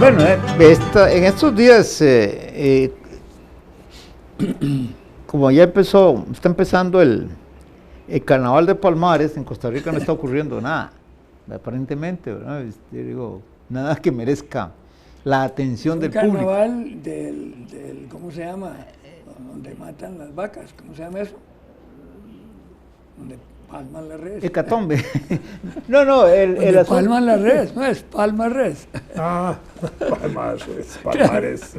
Bueno, en estos días, como ya está empezando el carnaval de Palmares, en Costa Rica no está ocurriendo nada, aparentemente, ¿verdad? Digo, nada que merezca la atención del público. El carnaval del, ¿cómo se llama? Donde matan las vacas, ¿cómo se llama eso? Donde palman la res. Hecatombe. No, el palman la res, no es palma res. Palmares.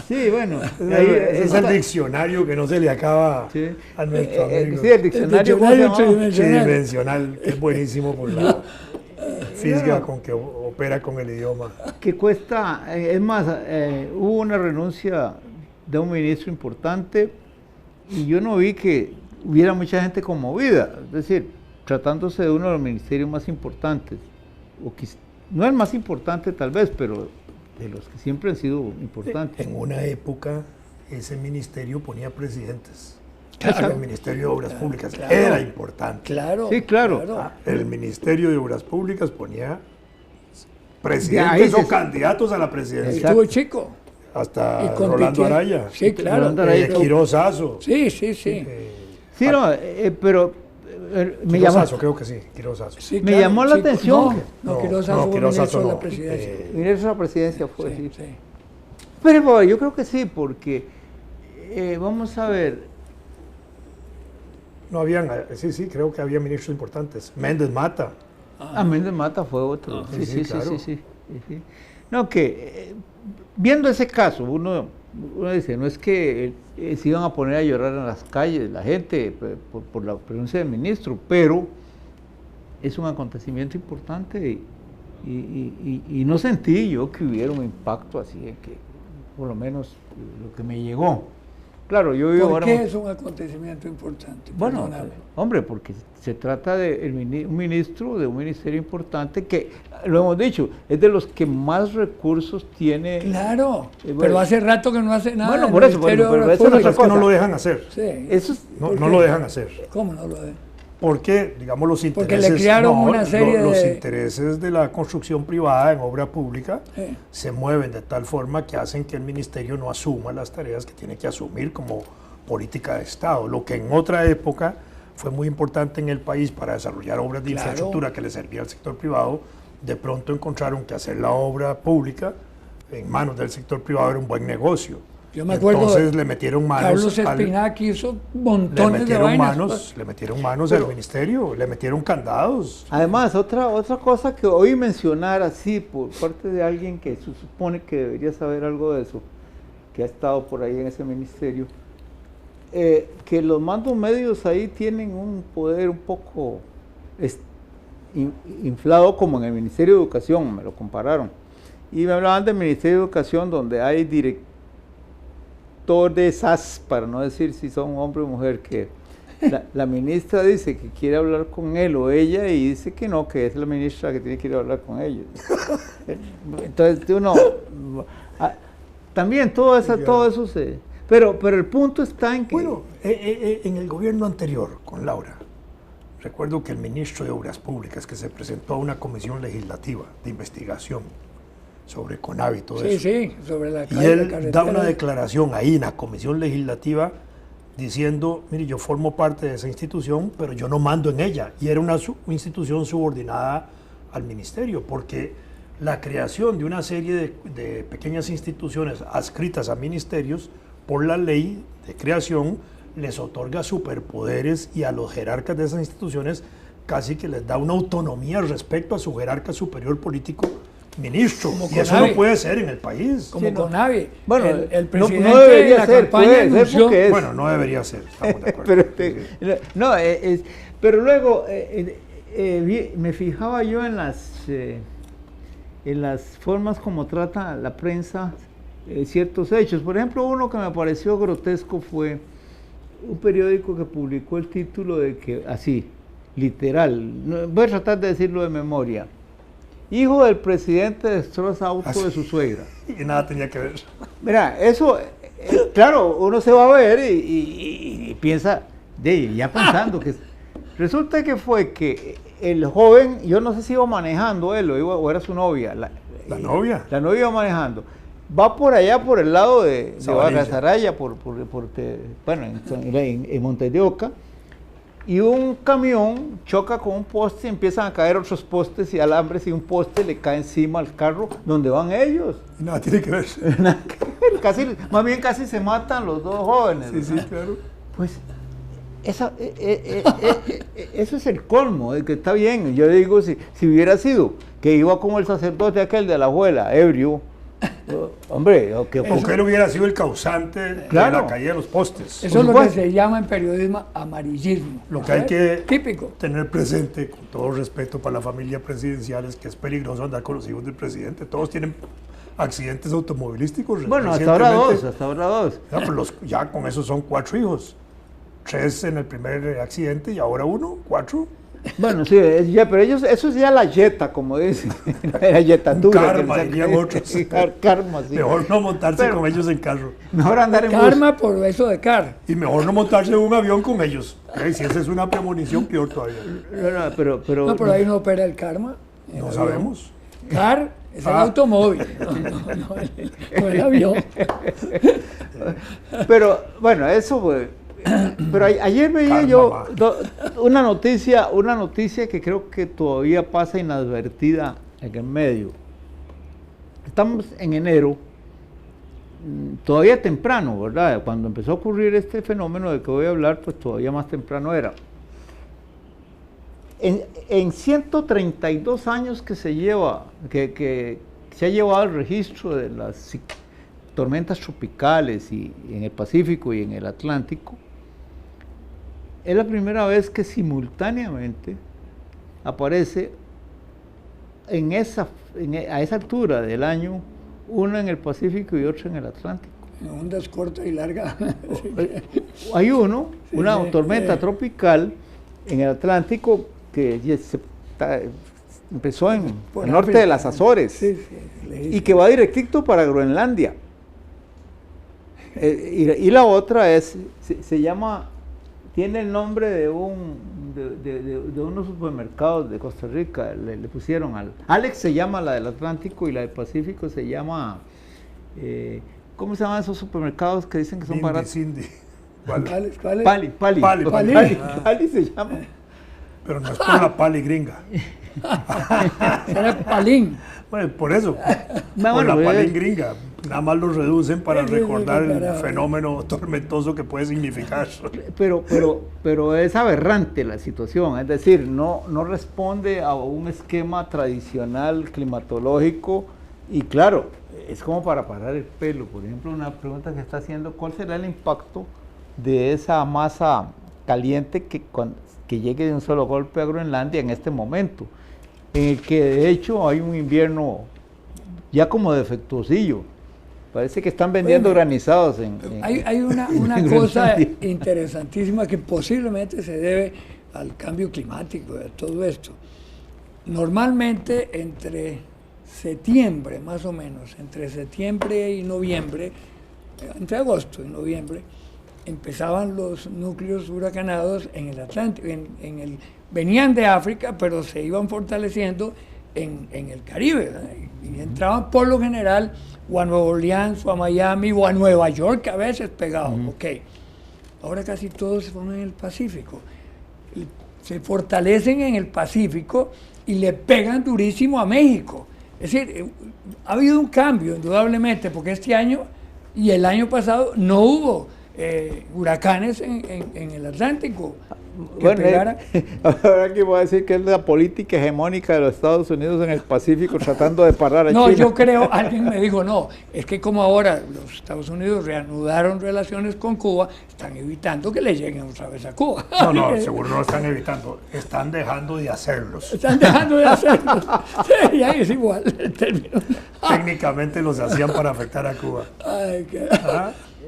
Sí, bueno. Ese es el diccionario que no se le acaba a nuestro amigo. Sí, el diccionario tridimensional, que es buenísimo por la fisga con que opera con el idioma. Que cuesta, es más, hubo una renuncia de un ministro importante y yo no vi que hubiera mucha gente conmovida, es decir, tratándose de uno de los ministerios más importantes, o que no el más importante tal vez, pero de los que siempre han sido importantes. En una época ese ministerio ponía presidentes. Claro. El Ministerio de Obras Públicas era importante. Claro. Sí, claro. El Ministerio de Obras Públicas ponía presidentes o candidatos a la presidencia. Estuvo chico. Hasta Rolando Araya. Sí, claro. Quirós Azo. Sí. Pero me llamó. Creo que sí, Quirós Azo. Sí, me llamó la atención. Quirós Azo fue ministro de la presidencia. Ministro de la presidencia fue, sí. Pero yo creo que sí, porque vamos a ver. No habían, sí, creo que había ministros importantes. Méndez Mata. Méndez Mata fue otro. Claro. Sí. No, que viendo ese caso, uno dice, no es que se iban a poner a llorar en las calles la gente por la renuncia del ministro, pero es un acontecimiento importante y no sentí yo que hubiera un impacto así, que por lo menos lo que me llegó. Claro, yo vivo ¿Por qué es un acontecimiento importante? Bueno, hombre, porque se trata de un ministro de un ministerio importante que, lo hemos dicho, es de los que más recursos tiene. Claro, pero hace rato que no hace nada. Bueno, por eso, pero eso es que no lo dejan hacer. Sí. Eso es, no lo dejan hacer. ¿Cómo no lo dejan? Porque, digamos, los intereses... Porque le crearon una serie los intereses de la construcción privada en obra pública se mueven de tal forma que hacen que el ministerio no asuma las tareas que tiene que asumir como política de Estado. Lo que en otra época fue muy importante en el país para desarrollar obras de infraestructura que le servía al sector privado, de pronto encontraron que hacer la obra pública en manos del sector privado era un buen negocio. Yo me acuerdo. Entonces le metieron manos. Carlos Espinac hizo montones de vainas. Le metieron manos al ministerio, le metieron candados. Además, otra cosa que oí mencionar así por parte de alguien que se supone que debería saber algo de eso, que ha estado por ahí en ese ministerio, que los mandos medios ahí tienen un poder un poco inflado como en el Ministerio de Educación, me lo compararon. Y me hablaban del Ministerio de Educación donde hay director de SAS, para no decir si son hombre o mujer, que la ministra dice que quiere hablar con él o ella y dice que no, que es la ministra que tiene que ir a hablar con ellos. Entonces uno también todo eso se... Pero el punto está en que... Bueno, en el gobierno anterior, con Laura, recuerdo que el ministro de Obras Públicas, que se presentó a una comisión legislativa de investigación sobre CONAVI y todo eso. Sí, sobre la calle. Y él da una declaración ahí en la comisión legislativa diciendo, mire, yo formo parte de esa institución, pero yo no mando en ella. Y era una institución subordinada al ministerio, porque la creación de una serie de pequeñas instituciones adscritas a ministerios, por la ley de creación, les otorga superpoderes y a los jerarcas de esas instituciones casi que les da una autonomía respecto a su jerarca superior político, ministro, y eso no puede ser en el país. Como CONAVI. Bueno, el presidente no debería de la ser, campaña anunció... Bueno, no debería ser, estamos de acuerdo. Pero luego me fijaba yo en las formas como trata la prensa ciertos hechos. Por ejemplo, uno que me pareció grotesco fue un periódico que publicó el título de que, así, literal, voy a tratar de decirlo de memoria: hijo del presidente destroza auto de su suegra. Y nada tenía que ver. Mira, eso, claro, uno se va a ver y piensa, ya pensando Resulta que fue que el joven, yo no sé si iba manejando él o era su novia. ¿La novia? La novia iba manejando. Va por allá, por el lado de Bagasaraya, bueno, en Montes de Oca, y un camión choca con un poste y empiezan a caer otros postes y alambres y un poste le cae encima al carro donde van ellos. Nada tiene que ver. Más bien casi se matan los dos jóvenes. Sí, sí, claro. Pues eso es el colmo, de que está bien. Yo digo, si hubiera sido que iba como el sacerdote aquel de la abuela, ebrio, hombre, o que él hubiera sido el causante claro, de la caída de los postes. Eso es lo que se llama en periodismo amarillismo. Lo que hay que típico tener presente, con todo respeto para la familia presidencial, es que es peligroso andar con los hijos del presidente. Todos tienen accidentes automovilísticos. Bueno, hasta ahora dos. Ya con eso son 4 hijos. 3 en el primer accidente y ahora 1, 4. Bueno, sí, pero ellos, eso es ya la yeta, como dicen. La yetatura. Karma, dirían otros. Karma, sí. Mejor no montarse con ellos en carro. Mejor andar en karma bus. Por eso de car. Y mejor no montarse en un avión con ellos. Si esa es una premonición, peor todavía. No, pero ahí no opera el karma. No sabemos. Car es el automóvil, no el avión. Pero, bueno, eso fue. Pero ayer veía yo una noticia que creo que todavía pasa inadvertida en el medio. Estamos en enero, todavía temprano, ¿verdad? Cuando empezó a ocurrir este fenómeno del que voy a hablar, pues todavía más temprano era. En 132 años que se lleva, que se ha llevado el registro de las tormentas tropicales y en el Pacífico y en el Atlántico, es la primera vez que simultáneamente aparece a esa altura del año, una en el Pacífico y otra en el Atlántico. Ondas cortas y largas. Hay una tormenta tropical en el Atlántico que empezó en el norte de las Azores y que va directito para Groenlandia. Y la otra se llama... Tiene el nombre de unos supermercados de Costa Rica, le pusieron Alex se llama la del Atlántico y la del Pacífico se llama, ¿cómo se llaman esos supermercados que dicen que son baratos? Pali se llama. Pero no es por la pali gringa. Será palín. Bueno, por eso, por la palín gringa. Nada más lo reducen para recordar el fenómeno tormentoso que puede significar. Pero es aberrante la situación, es decir, no responde a un esquema tradicional climatológico y claro, es como para parar el pelo. Por ejemplo, una pregunta que está haciendo, ¿cuál será el impacto de esa masa caliente que llegue de un solo golpe a Groenlandia en este momento? En el que de hecho hay un invierno ya como defectuosillo. Parece que están vendiendo granizados hay una cosa interesantísima que posiblemente se debe al cambio climático, de todo esto. Normalmente entre septiembre, más o menos, entre septiembre y noviembre, entre agosto y noviembre, empezaban los núcleos huracanados en el Atlántico, venían de África, pero se iban fortaleciendo en el Caribe, ¿verdad? Y entraban por lo general o a Nueva Orleans, o a Miami, o a Nueva York, a veces pegados. Okay. Ahora casi todos se forman en el Pacífico. Y se fortalecen en el Pacífico y le pegan durísimo a México. Es decir, ha habido un cambio, indudablemente, porque este año y el año pasado no hubo huracanes en el Atlántico. Bueno, ahora que voy a decir que es la política hegemónica de los Estados Unidos en el Pacífico tratando de parar a China. No, yo creo, alguien me dijo, no, es que como ahora los Estados Unidos reanudaron relaciones con Cuba, están evitando que le lleguen otra vez a Cuba. No, seguro no lo están evitando, están dejando de hacerlos. Están dejando de hacerlos. Sí, ya es igual el término. Técnicamente los hacían para afectar a Cuba. Ay, qué...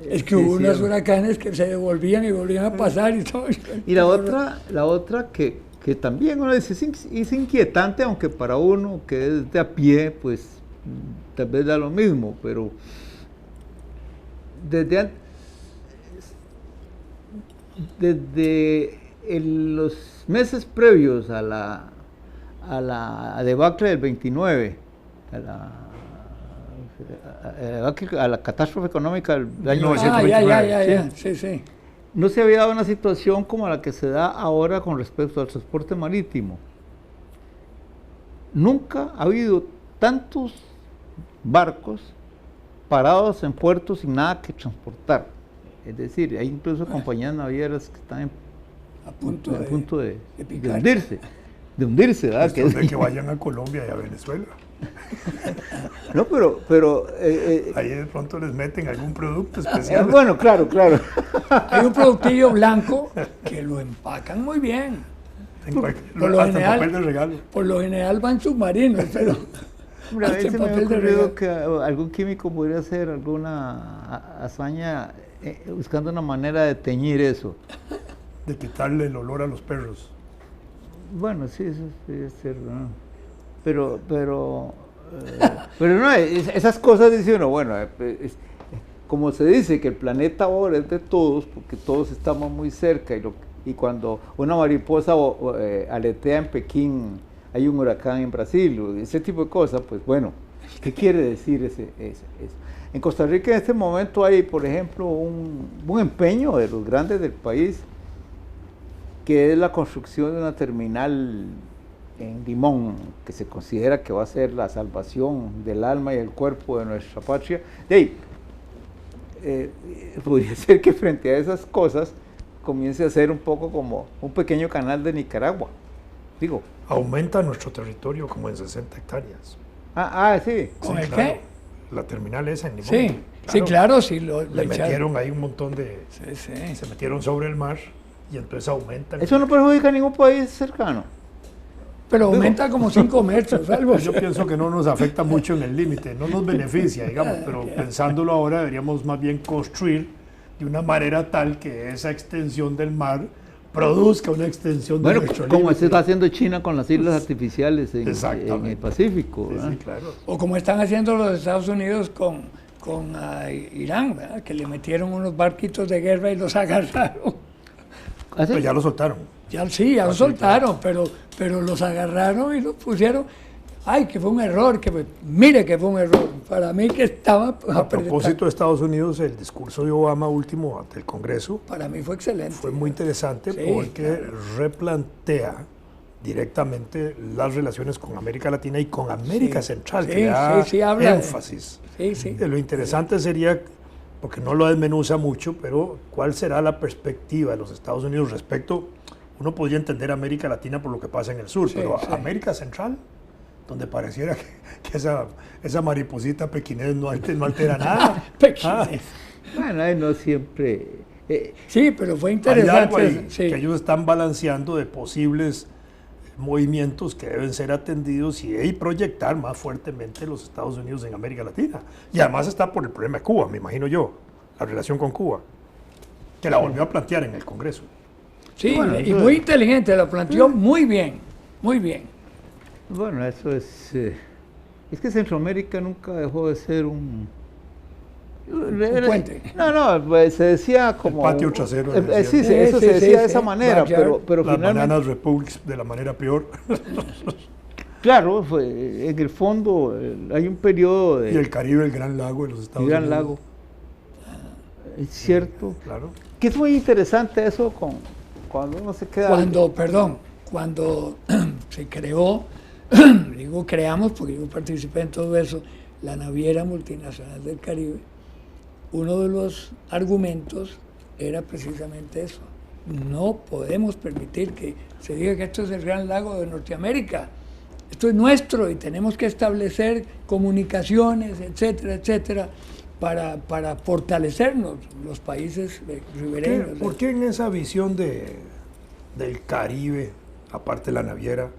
Es que hubo unos huracanes que se devolvían y volvían a pasar y todo. Y la otra que también uno dice, es inquietante, aunque para uno que es de a pie, pues tal vez da lo mismo, pero desde en los meses previos a la debacle del 29, a la catástrofe económica del año 1929. Sí. no se había dado una situación como la que se da ahora con respecto al transporte marítimo. Nunca ha habido tantos barcos parados en puertos sin nada que transportar. Es decir, hay incluso compañías navieras que están a punto de hundirse, ¿verdad? Que vayan a Colombia y a Venezuela. No, pero ahí de pronto les meten algún producto especial. Bueno, claro. Hay un productillo blanco que lo empacan muy bien. Por lo general van submarinos, pero hombre, a veces me ha ocurrido que algún químico podría hacer alguna hazaña buscando una manera de teñir eso. De quitarle el olor a los perros. Bueno, sí, eso sí es cierto, ¿no? Pero no, esas cosas dice uno, bueno, como se dice que el planeta ahora es de todos, porque todos estamos muy cerca, y cuando una mariposa aletea en Pekín, hay un huracán en Brasil, ese tipo de cosas, pues bueno, ¿qué quiere decir eso? En Costa Rica en este momento hay, por ejemplo, un empeño de los grandes del país, que es la construcción de una terminal en Limón, que se considera que va a ser la salvación del alma y el cuerpo de nuestra patria. Podría ser que frente a esas cosas comience a ser un poco como un pequeño canal de Nicaragua. Digo. Aumenta nuestro territorio como en 60 hectáreas. Sí. ¿Con el claro. qué? La terminal esa en Limón. Sí, claro. Le metieron ahí un montón de... Se metieron sobre el mar y entonces aumentan. Eso no perjudica a ningún país cercano. Pero aumenta como 5 metros, algo así. Yo pienso que no nos afecta mucho en el límite, no nos beneficia, digamos, pero pensándolo ahora deberíamos más bien construir de una manera tal que esa extensión del mar produzca una extensión de nuestro límite. Como se está haciendo China con las islas artificiales en el Pacífico. Sí, claro. O como están haciendo los Estados Unidos con Irán, ¿verdad? Que le metieron unos barquitos de guerra y los agarraron. ¿Ah, sí? Pero ya lo soltaron. Ya lo soltaron, claro. pero los agarraron y los pusieron. Ay, que fue un error, mire que fue un error. Para mí que estaba... A propósito de Estados Unidos, el discurso de Obama último ante el Congreso... Para mí fue excelente. Fue muy interesante porque replantea directamente las relaciones con América Latina y con América Central, que da énfasis. Lo interesante sería, porque no lo desmenuza mucho, pero ¿cuál será la perspectiva de los Estados Unidos respecto? Uno podría entender América Latina por lo que pasa en el sur, pero América Central, donde pareciera que esa mariposita pequinés no altera nada. Bueno, no siempre... sí, pero fue interesante. Hay algo ahí que ellos están balanceando de posibles movimientos que deben ser atendidos y proyectar más fuertemente los Estados Unidos en América Latina. Y además está por el problema de Cuba, me imagino yo, la relación con Cuba, que la volvió a plantear en el Congreso. Sí, bueno, y muy inteligente, la planteó muy bien, muy bien. Bueno, eso es que Centroamérica nunca dejó de ser un puente. No, pues se decía como... El patio trasero. Sí, eso se decía de esa manera, pero las finalmente... Bananas Republics de la manera peor. Claro, en el fondo hay un periodo de... Y el Caribe, el Gran Lago de los Estados Unidos. El Gran Lago. Es cierto. Claro. Que es muy interesante eso cuando uno se queda... Cuando se creó, digo creamos porque yo participé en todo eso, la Naviera Multinacional del Caribe, uno de los argumentos era precisamente eso. No podemos permitir que se diga que esto es el Gran Lago de Norteamérica. Esto es nuestro y tenemos que establecer comunicaciones, etcétera, etcétera, para fortalecernos los países ribereños. ¿Por qué en esa visión del Caribe, aparte de la naviera,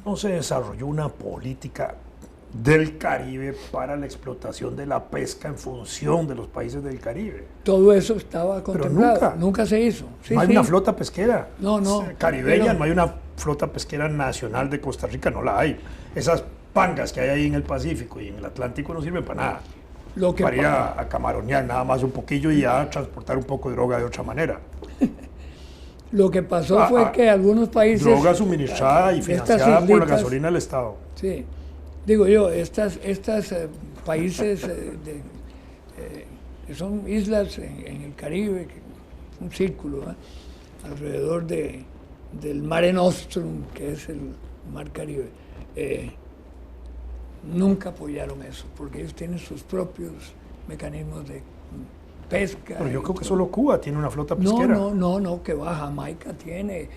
no se desarrolló una política del Caribe para la explotación de la pesca en función de los países del Caribe? Todo eso estaba contemplado, pero nunca se hizo. No hay una flota pesquera caribeña, no hay una flota pesquera nacional de Costa Rica, no la hay. Esas pangas que hay ahí en el Pacífico y en el Atlántico no sirven para nada. Para ir a camaronear nada más un poquillo y a transportar un poco de droga de otra manera. Lo que pasó fue que algunos países... Droga suministrada y financiada por la gasolina del Estado. Sí, digo yo, estas países que son islas en el Caribe, un círculo, alrededor del Mare Nostrum, que es el Mar Caribe, nunca apoyaron eso, porque ellos tienen sus propios mecanismos de pesca. Pero yo creo que solo Cuba tiene una flota pesquera. No, que va, Jamaica tiene,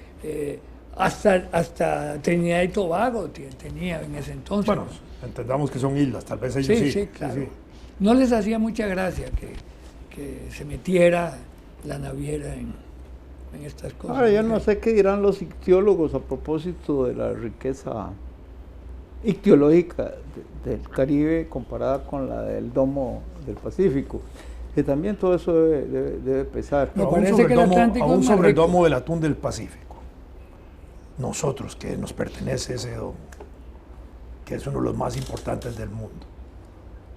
hasta Trinidad y Tobago tenía en ese entonces. Bueno, entendamos que son islas, tal vez ellos sí. Sí, claro. Sí. No les hacía mucha gracia que se metiera la naviera en estas cosas. Ahora, yo no sé qué dirán los ictiólogos a propósito de la riqueza ictiológica del Caribe comparada con la del domo del Pacífico, que también todo eso debe pesar. Me parece que el Atlántico aún es más sobre el rico. domo del atún del Pacífico, nosotros que nos pertenece ese domo, que es uno de los más importantes del mundo,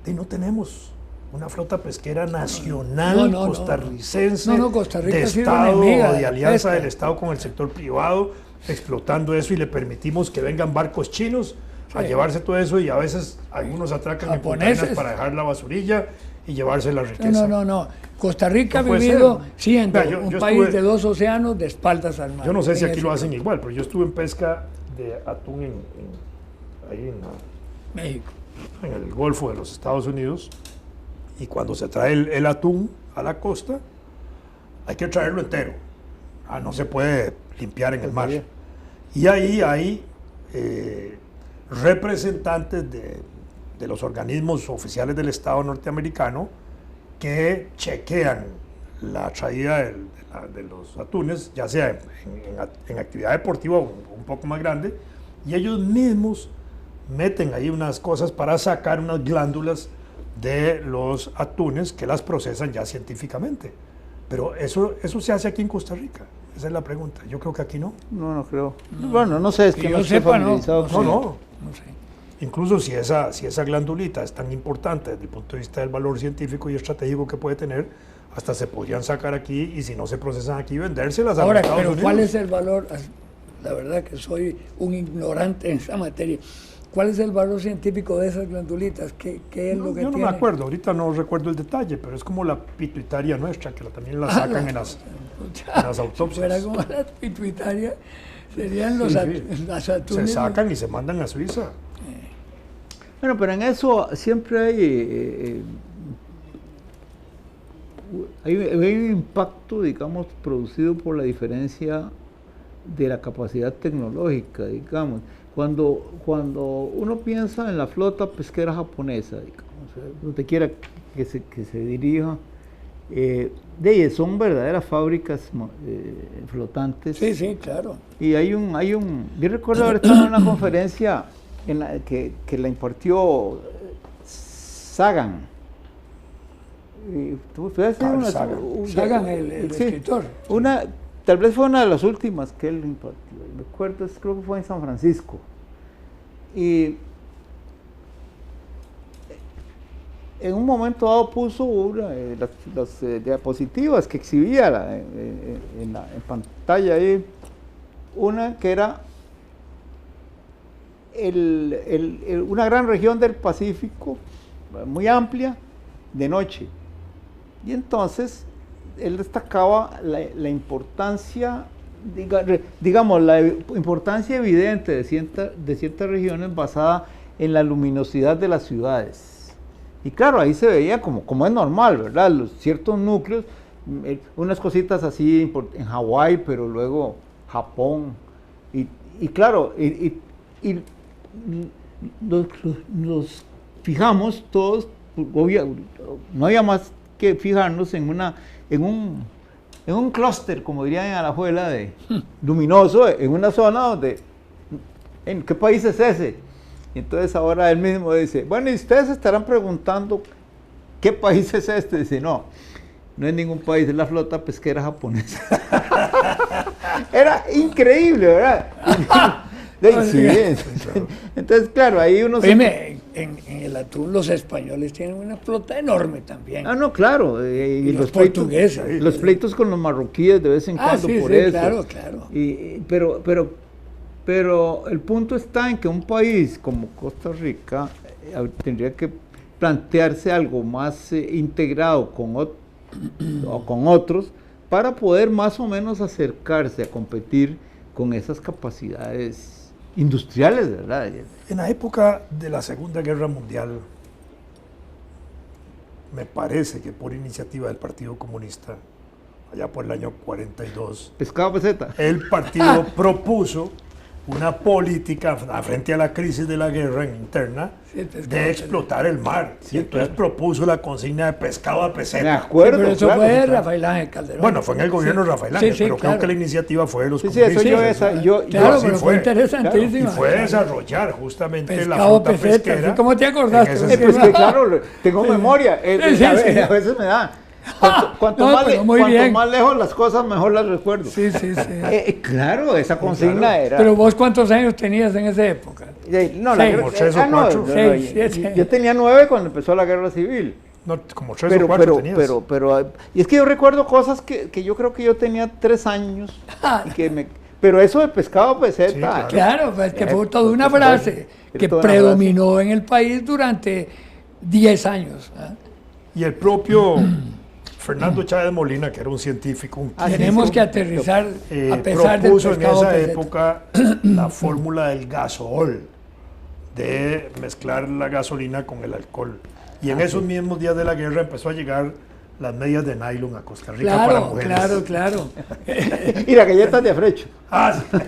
y no tenemos una flota pesquera nacional costarricense Costa Rica de ha sido Estado enemiga o de de la alianza pesca. del Estado con el sector privado, explotando eso, y le permitimos que vengan barcos chinos a llevarse todo eso, y a veces algunos atracan en Japoneses. Punta Arenas para dejar la basurilla y llevarse la riqueza. No. Costa Rica No ha puede vivido ser. siendo Vea, yo país estuve- de 2 océanos de espaldas al mar. Yo no sé si En aquí ese lo hacen caso. igual, pero yo estuve en pesca de atún ahí México. en el Golfo de los Estados Unidos, y cuando se trae el atún a la costa, hay que traerlo entero. No se puede limpiar en el mar. Y ahí hay representantes de los organismos oficiales del Estado norteamericano que chequean la traída de los atunes, ya sea en actividad deportiva o un poco más grande, y ellos mismos meten ahí unas cosas para sacar unas glándulas de los atunes que las procesan ya científicamente. Pero eso se hace aquí en Costa Rica. Esa es la pregunta. Yo creo que aquí no. No creo. Bueno, no sé, es que Que yo no estoy sepa, no. familiarizado con- No. No sé. Incluso si esa glandulita es tan importante desde el punto de vista del valor científico y estratégico que puede tener, hasta se podrían sacar aquí, y si no se procesan aquí, vendérselas a los Ahora, Estados pero Unidos. ¿cuál es el valor? La verdad que soy un ignorante en esa materia. ¿Cuál es el valor científico de esas glandulitas? ¿Qué es lo que Yo no tiene? me acuerdo, ahorita no recuerdo el detalle, pero es como la pituitaria nuestra, que también la sacan en las autopsias. Fuera como la pituitaria, serían los Sí. las Se atunes. sacan y se mandan a Suiza. Bueno, pero en eso siempre hay un impacto, digamos, producido por la diferencia de la capacidad tecnológica, digamos. Cuando uno piensa en la flota pesquera japonesa, digamos, donde quiera que se dirija, de ellas son verdaderas fábricas flotantes. Sí, claro. Y yo recuerdo haber estado en una conferencia en la que la impartió Sagan. Carl Sagan. Sagan, el sí, escritor. Tal vez fue una de las últimas que él impartió. Recuerdo, creo que fue en San Francisco. Y en un momento dado puso las diapositivas que exhibía en pantalla ahí, una que era una gran región del Pacífico, muy amplia, de noche. Y entonces él destacaba la importancia, digamos, la importancia evidente de ciertas regiones basada en la luminosidad de las ciudades. Y claro, ahí se veía como es normal, ¿verdad? Ciertos núcleos, unas cositas así en Hawái, pero luego Japón. Y claro, nos fijamos todos, no había más que fijarnos en un clúster, como dirían en Alajuela, de luminoso, en una zona donde, ¿en qué país es ese? Y entonces ahora él mismo dice, bueno, y ustedes estarán preguntando, ¿qué país es este? Dice, no es ningún país, es la flota pesquera japonesa. Era increíble, ¿verdad? Sí, entonces, claro, ahí uno Oíme, en el atún los españoles tienen una flota enorme también. Ah, no, claro. Y los portugueses. Los pleitos con los marroquíes de vez en cuando sí, por sí, eso. claro, claro. Pero el punto está en que un país como Costa Rica tendría que plantearse algo más integrado o con otros para poder más o menos acercarse a competir con esas capacidades industriales, ¿verdad? En la época de la Segunda Guerra Mundial, me parece que por iniciativa del Partido Comunista, allá por el año 42, Pescado peseta. el partido propuso una política frente a la crisis de la guerra interna de explotar el mar. Sí, y entonces propuso la consigna de pescado a Me peseta. acuerdo, Pero eso claro. fue de Rafael Ángel Calderón. Bueno, fue en el gobierno de Rafael Ángel, pero claro. creo que la iniciativa fue de los Sí, comunistas. Claro, así pero fue interesantísima. Y fue desarrollar justamente la Pescado flota peseta, pesquera. ¿sí? ¿Cómo te acordaste? en ese Pues que claro, tengo memoria. Sí, A sí. veces me da. Cuanto No, pero muy bien. más lejos las cosas, mejor las recuerdo. Sí. Claro, esa consigna claro. era. Pero vos, ¿cuántos años tenías en esa época? No, Seis. Como 3 o 4. Seis, siete. yo tenía 9 cuando empezó la guerra civil. No, como 3 o 4 tenías. Y es que yo recuerdo cosas que yo creo que yo tenía 3 años. Pero eso de pescado peseta. Sí, Claro, pues que fue toda una por frase supuesto. que Toda una predominó en el país durante 10 años. ¿Ah? Y el propio Fernando Chávez Molina, que era un científico, un químico, Tenemos que aterrizar a pesar del propuso en pescado esa peseta. época la fórmula del gasol, de mezclar la gasolina con el alcohol. Y en esos mismos días de la guerra empezó a llegar las medias de nylon a Costa Rica para Claro, mujeres. claro. Y las galletas de afrecho. Ah, sí.